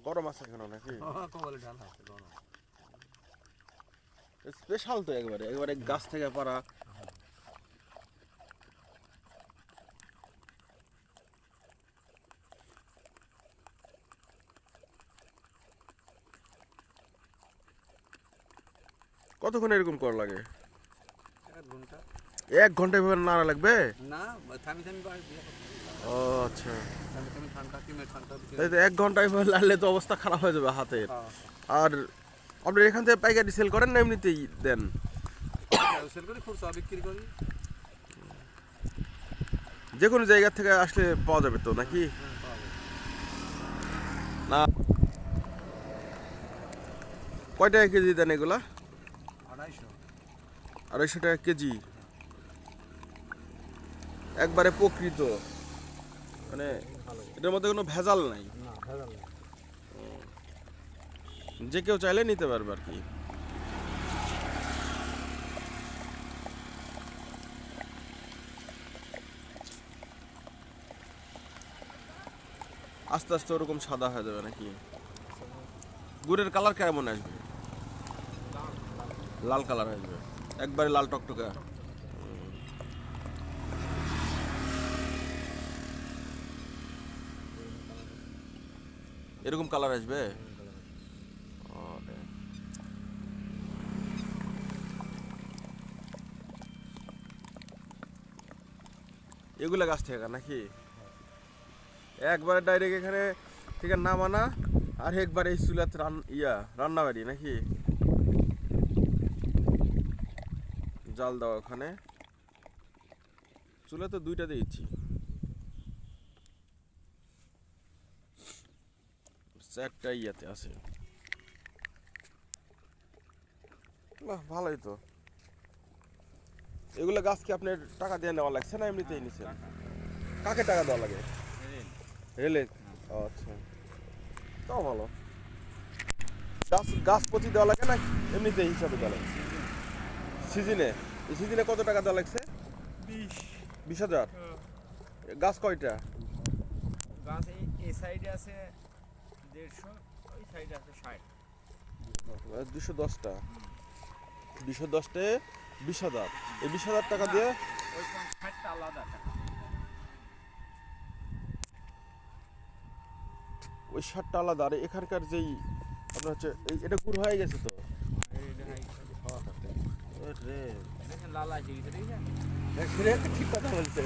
গরম আছে এখনো নাকি? কবলে ঢাল আছে গরম। স্পেশাল তো একবারে একবারে গাছ থেকে পারা। কতক্ষণ এরকম করা লাগে? 1 ঘন্টা। 1 ঘন্টা এভাবে নাড়া লাগবে? না থামি থামি বাড়ি দিয়ে। ও আচ্ছা, থামি থামি ঠান্ডা কিমে ঠান্ডা তাই তো 1 ঘন্টা এভাবে লাড়লে তো অবস্থা খারাপ হয়ে যাবে হাতের। হ্যাঁ আর আপনি এখান থেকে পাইকারি সেল করেন না এমনিতেই দেন? সেল করি খুচরা বিক্রি করি। যে কোনো জায়গা থেকে আসলে পাওয়া যাবে তো নাকি? পাওয়া যায়। না, কয় টাকা কেজি দেন এগুলা? 250। 250 টাকা কেজি। একবারে প্রকৃত, মানে এটার মধ্যে কোনো ভেজাল নাই, না ভেজাল না। যে কেউ চাইলে নিতে পারবে আর কি। আস্তে আস্তে ওরকম সাদা হয়ে যাবে নাকি? গুড়ের কালার কেমন আসবে? লাল কালার আসবে, একবারে লাল টকটকা। এরকম কালার আসবে? ওরে। এগুলা গাছ থেকে নাকি? একবারে ডাইরেক্ট এখানে থেকে নামানা আর একবার এই চুলাতে রান্না বাড়ি নাকি? জাল দাও ওখানে, চুলা তো 2টা দিয়েছি। চারটা ইয়াতে আছে। বাহ, ভালোই তো। এগুলো গাছ কি আপনার টাকা দিয়ে নেওয়া লাগছে না এমনিতেই নিছেন? কাকে টাকা দেওয়া লাগে? রেলে? ও আচ্ছা, তাও ভালো। গাছ গাছ প্রতি দেওয়া লাগে না এমনিতে হিসাবে দেওয়া লাগে? সিজনে? এই সিজনে কত টাকা দেওয়া লাগছে? 20,000। গাছ কয়টা? গাছ এই সাইডে আছে 150, ওই সাইডে আছে 60। 210টা। 210টায় 20,000। এই 20,000 টাকা দিয়ে ওই 60টা আলাদা টাকা। ওই 60টা আলাদা। আর এখানকার যেই আপনার হচ্ছে এটা গুড় হয়ে গেছে তো। রে, দেখেন লাল আছে গেছে, দেখেন ঠিক কথা বলছে।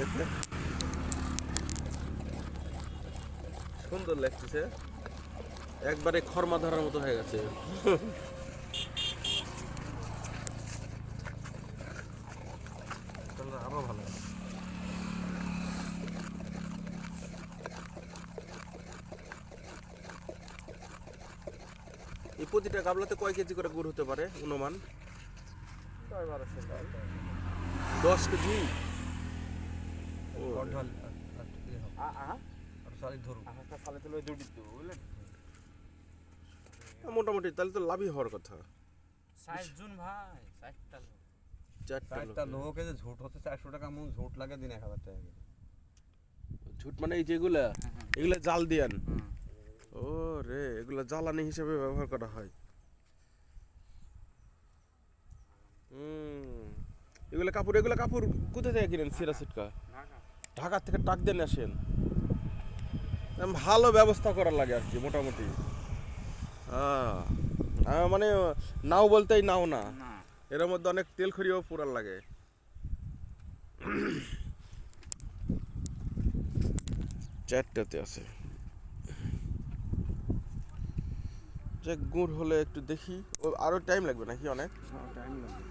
সুন্দর লাগতেছে, একবারে খরমা ধরার মতো হয়ে গেছে। আরো ভালো। এই প্রতিটা গাবলাতে কয় কেজি করে গুড় হতে পারে অনুমান? 10 কেজি? ও, মোটামুটি তাহলে তো লাভই হওয়ার কথা। 60 জন ভাই, 60টা লোক। 4টা লোক যে ঝুট হচ্ছে 400 টাকা মন ঝুট লাগে দিন 1000 টাকা। ঝুট মানে এই যেগুলা এগুলা জাল দিয়ান? হুম। ও রে, এগুলা জ্বালানি হিসেবে ব্যবহার করা হয়। এগুলা কাপড় কোথা থেকে কিনেন? সিরা সিটকা ঢাকা। ঢাকা থেকে ট্রাক দিয়ে নিয়ে আসেন? ভালো ব্যবস্থা করা লাগে আর কি মোটামুটি। মানে নাও বলতেই নাও না, না এর মধ্যে অনেক তেল খড়িও পোড়ার লাগে। চারটাতে আছে। যে গুড় হলে একটু দেখি, ও আরো টাইম লাগবে নাকি অনেক? টাইম লাগবে।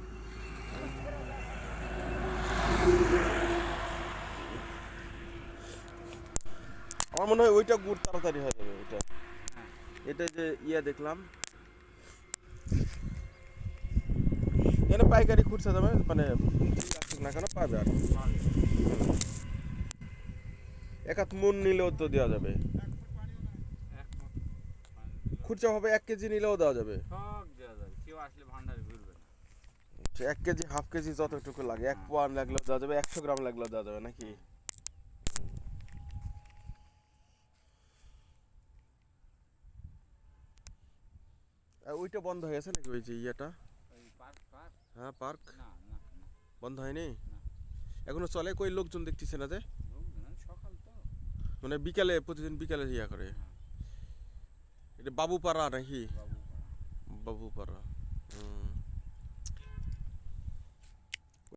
আমার মনে হয় ওইটা গুড় তাড়াতাড়ি হয়ে যাবে। ওইটা এটা যে দেখলাম এখানে পাইকারি খুচরা দামে মানে আসুক না কেন পাবে আর কি। এক হাত মন নিলেও তো দেওয়া যাবে, খুচরা ভাবে 1 কেজি নিলেও দেওয়া যাবে। সব দেওয়া যাবে, কেউ আসলে ভান্ডারে ঘুরবে না। 1 কেজি হাফ কেজি যতটুকু লাগে, 1 পোয়া লাগলেও দেওয়া যাবে, 100 গ্রাম লাগলেও দেওয়া যাবে নাকি? ওইটা বন্ধ হয়ে গেছে নাকি ওই যে ইয়েটা? ওই পার্ক পার্ক হ্যাঁ পার্ক না না না বন্ধ হয়নি না। এখনো চলে? কই লোকজন দেখতেছে না যে? লোকজন সকাল তো মানে বিকালে প্রতিদিন বিকালে ইয়া করে? হ্যাঁ। এটা বাবুপাড়া নাকি? বাবু বাবুপাড়া। হুম।